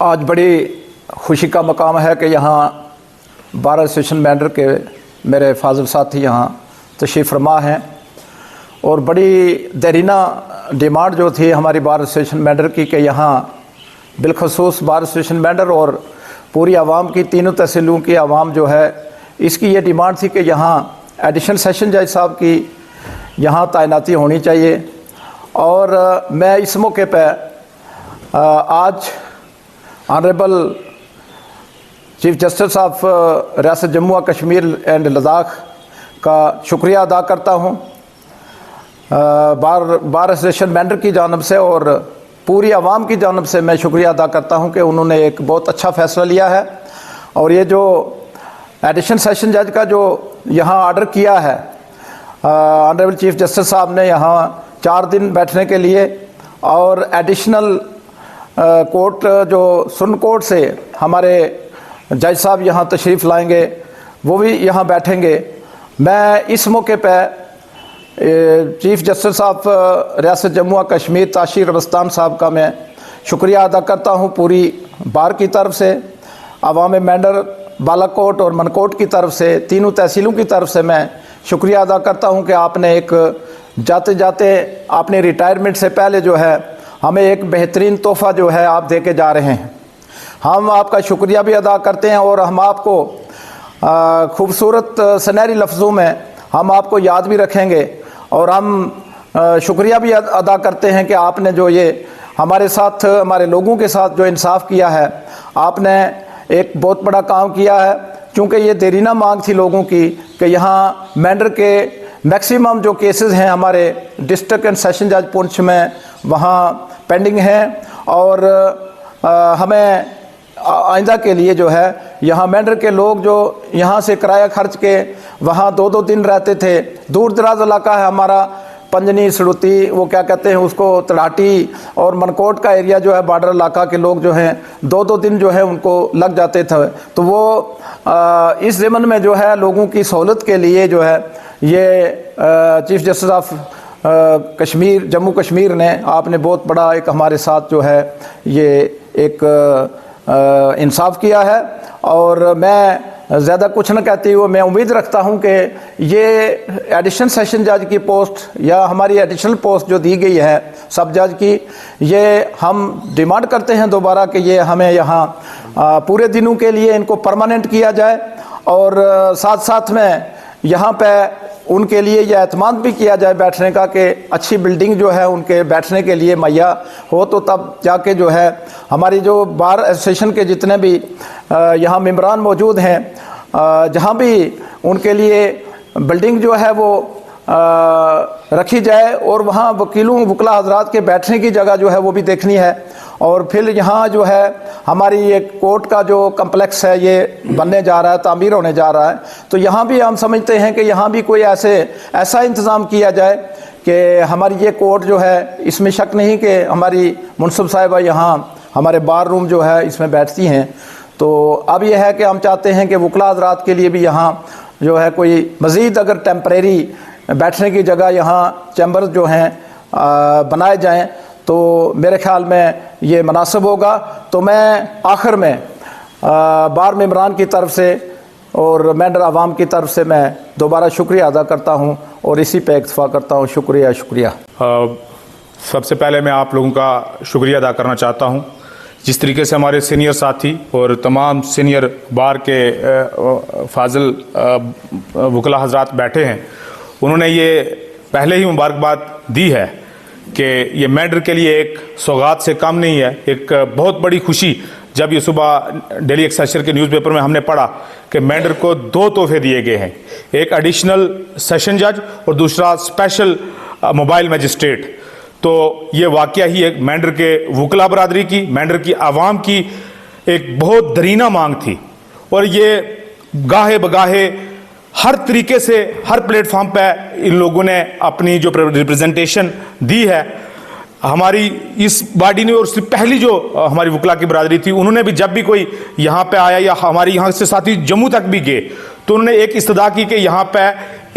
आज बड़ी खुशी का मकाम है कि यहाँ बार एसोसिएशन मेंबर के मेरे फाजिल साथी यहाँ तशरीफ़ फरमा हैं और बड़ी देरीना डिमांड जो थी हमारी बार एसोसिएशन मेंबर की कि यहाँ बिलखसूस बार एसोसिएशन मेंबर और पूरी आवाम की तीनों तहसीलों की आवाम जो है इसकी ये डिमांड थी कि यहाँ एडिशनल सेशन जज साहब की यहाँ तैनाती होनी चाहिए। और मैं इस मौके पर आज ऑनरेबल चीफ जस्टिस ऑफ रियासत जम्मू और कश्मीर एंड लद्दाख का शुक्रिया अदा करता हूँ बार एसोसिएशन मेंबर की जानिब से और पूरी आवाम की जानिब से मैं शुक्रिया अदा करता हूँ कि उन्होंने एक बहुत अच्छा फ़ैसला लिया है। और ये जो एडिशनल सेशन जज का जो यहाँ ऑर्डर किया है ऑनरेबल चीफ जस्टिस साहब ने यहाँ 4 दिन बैठने के लिए और एडिशनल कोर्ट जो सुन कोर्ट से हमारे जज साहब यहाँ तशरीफ़ लाएंगे वो भी यहाँ बैठेंगे। मैं इस मौके पर चीफ जस्टिस ऑफ रियासत जम्मू और कश्मीर ताशीर रबस्तान साहब का मैं शुक्रिया अदा करता हूँ पूरी बार की तरफ से, अवाम मेंबर बालाकोट और मनकोट की तरफ से, तीनों तहसीलों की तरफ से मैं शुक्रिया अदा करता हूँ कि आपने एक जाते जाते अपने रिटायरमेंट से पहले जो है हमें एक बेहतरीन तोहफ़ा जो है आप दे के जा रहे हैं। हम आपका शुक्रिया भी अदा करते हैं और हम आपको खूबसूरत सुनहरी लफ्ज़ों में हम आपको याद भी रखेंगे। और हम शुक्रिया भी अदा करते हैं कि आपने जो ये हमारे साथ हमारे लोगों के साथ जो इंसाफ किया है, आपने एक बहुत बड़ा काम किया है। क्योंकि ये देरीना मांग थी लोगों की कि यहाँ मेंबर के मैक्सिमम जो केसेस हैं हमारे डिस्ट्रिक्ट एंड सेशन जज पुंछ में वहाँ पेंडिंग हैं और हमें आइंदा के लिए जो है यहाँ मेंबर के लोग जो यहाँ से किराया खर्च के वहाँ 2-2 दिन रहते थे, दूर दराज इलाका है हमारा, पंजनी सड़ूती वो क्या कहते हैं उसको, तड़ाटी और मनकोट का एरिया जो है बॉर्डर इलाका के लोग जो हैं 2-2 दिन जो है उनको लग जाते थे। तो वो इस ज़मन में जो है लोगों की सहूलत के लिए जो है ये chief justice of Kashmir Jammu Kashmir ने आपने बहुत बड़ा एक हमारे साथ जो है ये एक इंसाफ किया है। और मैं ज़्यादा कुछ न कहती हुए मैं उम्मीद रखता हूं कि ये एडिशनल सेशन जज की पोस्ट या हमारी एडिशनल पोस्ट जो दी गई है सब जज की, ये हम डिमांड करते हैं दोबारा कि ये हमें यहाँ पूरे दिनों के लिए इनको परमानेंट किया जाए और साथ साथ में यहाँ पे उनके लिए यह एतमाद भी किया जाए बैठने का कि अच्छी बिल्डिंग जो है उनके बैठने के लिए मुहैया हो, तो तब जाके जो है हमारी जो बार एसोसिएशन के जितने भी यहाँ मेंबरान मौजूद हैं जहाँ भी उनके लिए बिल्डिंग जो है वो रखी जाए और वहाँ वकीला हजरात के बैठने की जगह जो है वो भी देखनी है। और फिर यहाँ जो है हमारी ये कोर्ट का जो कम्प्लेक्स है ये बनने जा रहा है, तामीर होने जा रहा है, तो यहाँ भी हम समझते हैं कि यहाँ भी कोई ऐसा इंतज़ाम किया जाए कि हमारी ये कोर्ट जो है, इसमें शक नहीं कि हमारी मुंसब साहिबा यहाँ हमारे बार रूम जो है इसमें बैठती हैं। तो अब यह है कि हम चाहते हैं कि वकीला हजरात के लिए भी यहाँ जो है कोई मज़ीद अगर टेम्परेरी बैठने की जगह यहाँ चैम्बर जो हैं बनाए जाएं तो मेरे ख्याल में ये मुनासिब होगा। तो मैं आखिर में बार मेंबरान की तरफ से और मेंबर आवाम की तरफ से मैं दोबारा शुक्रिया अदा करता हूँ और इसी पे इक्तफा करता हूँ। शुक्रिया। सबसे पहले मैं आप लोगों का शुक्रिया अदा करना चाहता हूँ जिस तरीके से हमारे सीनियर साथी और तमाम सीनियर बार के फाजिल वकला हजरात बैठे हैं, उन्होंने ये पहले ही मुबारकबाद दी है कि ये मेंबर के लिए एक सौगात से कम नहीं है। एक बहुत बड़ी खुशी जब ये सुबह डेली एक्सेलसियर के न्यूज़पेपर में हमने पढ़ा कि मेंबर को 2 तोहफे दिए गए हैं, एक एडिशनल सेशन जज और दूसरा स्पेशल मोबाइल मजिस्ट्रेट। तो ये वाकया ही एक मेंबर के वकला बरादरी की, मेंबर की आवाम की एक बहुत दरीना मांग थी और ये गाहे बगाहे हर तरीके से हर प्लेटफॉर्म पे इन लोगों ने अपनी जो रिप्रेजेंटेशन दी है हमारी इस बॉडी ने। और उससे पहली जो हमारी वकला की बरादरी थी, उन्होंने भी जब भी कोई यहाँ पे आया या हमारी यहाँ से साथी जम्मू तक भी गए तो उन्होंने एक इस्तदा की कि यहाँ पे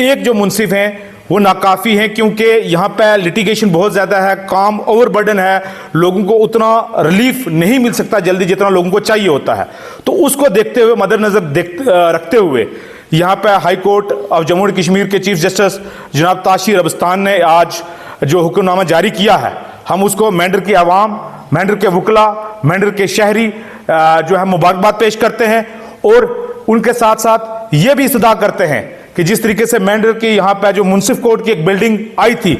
एक जो मुंसिफ हैं वो नाकाफ़ी हैं, क्योंकि यहाँ पे लिटिगेशन बहुत ज़्यादा है, काम ओवरबर्डन है, लोगों को उतना रिलीफ नहीं मिल सकता जल्दी जितना लोगों को चाहिए होता है। तो उसको देखते हुए, मद्देनज़र रखते हुए यहाँ पे high court of Jammu and Kashmir के चीफ जस्टिस जनाब ताशीर अबस्तान ने आज जो हुक्मनामा जारी किया है, हम उसको मेंढर की आवाम, मेंढर के वकला, मेंढर के शहरी जो है मुबारकबाद पेश करते हैं। और उनके साथ साथ ये भी इस्तदा करते हैं कि जिस तरीके से मेंढर की यहाँ पे जो मुंसिफ कोर्ट की एक बिल्डिंग आई थी,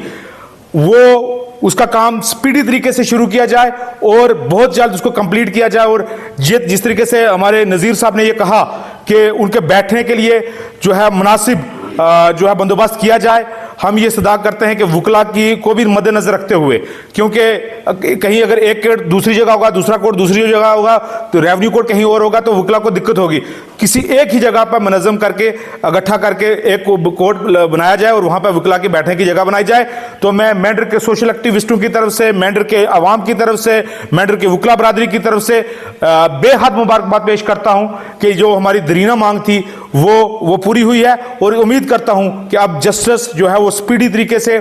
वो उसका काम स्पीडी तरीके से शुरू किया जाए और बहुत जल्द उसको कंप्लीट किया जाए। और जिस तरीके से हमारे नज़ीर साहब ने ये कहा कि उनके बैठने के लिए जो है मुनासिब जो है बंदोबस्त किया जाए, हम ये सदा करते हैं कि वकला की को भी मद्देनजर रखते हुए, क्योंकि कहीं अगर एक कोर्ट दूसरी जगह होगा, दूसरा कोर्ट दूसरी जगह होगा, तो रेवेन्यू कोर्ट कहीं और होगा, तो वकला को दिक्कत होगी। किसी एक ही जगह पर मुनज़्ज़म करके इकट्ठा करके एक कोर्ट बनाया जाए और वहां पर वकला की बैठने की जगह बनाई जाए। तो मैं मेंढर के सोशल एक्टिविस्टों की तरफ से, मेंढर के अवाम की तरफ से, मेंढर के वकला बरादरी की तरफ से बेहद मुबारकबाद पेश करता हूं कि जो हमारी दरीना मांग थी वो पूरी हुई है। और उम्मीद करता हूं कि अब जस्टिस जो है वो स्पीडी तरीके से,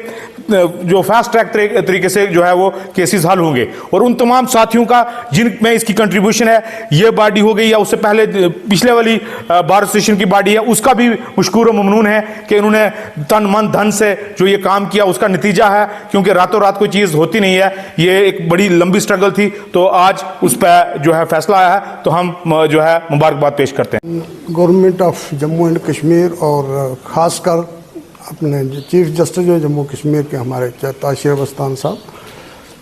जो फास्ट ट्रैक तरीके से जो है वो केसेस हल होंगे। और उन तमाम साथियों का जिनमें इसकी कंट्रीब्यूशन है, ये बॉडी हो गई या उससे पहले पिछले वाली बार एसोसिएशन की बॉडी है, उसका भी मशकूर और ममनून है कि इन्होंने तन मन धन से जो ये काम किया उसका नतीजा है, क्योंकि रातों रात कोई चीज़ होती नहीं है, ये एक बड़ी लंबी स्ट्रगल थी। तो आज उस पर जो है फैसला आया है, तो हम जो है मुबारकबाद पेश करते हैं government of Jammu and Kashmir और ख़ासकर अपने चीफ जस्टिस जो जम्मू कश्मीर के हमारे ताशीर अबस्तान साहब,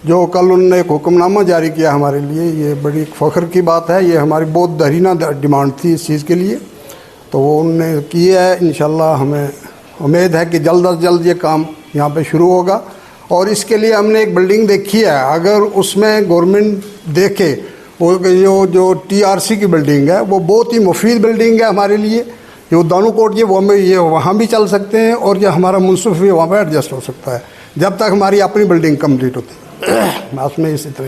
जो कल उन्होंने एक हुक्मनामा जारी किया हमारे लिए, ये बड़ी फ़ख्र की बात है। ये हमारी बहुत दरीना डिमांड थी इस चीज़ के लिए, तो वो उन्होंने की है। इंशाल्लाह हमें उम्मीद है कि जल्द अज जल्द ये काम यहाँ पे शुरू होगा। और इसके लिए हमने एक बिल्डिंग देखी है, अगर उसमें गवर्नमेंट देखे, वो जो TRC की बिल्डिंग है वो बहुत ही मुफीद बिल्डिंग है हमारे लिए। जो दानू कोर्ट ये वो में ये वहाँ भी चल सकते हैं और ये हमारा मुंसिफ भी वहाँ पर एडजस्ट हो सकता है, जब तक हमारी अपनी बिल्डिंग कंप्लीट होती है। बस में इसी तरह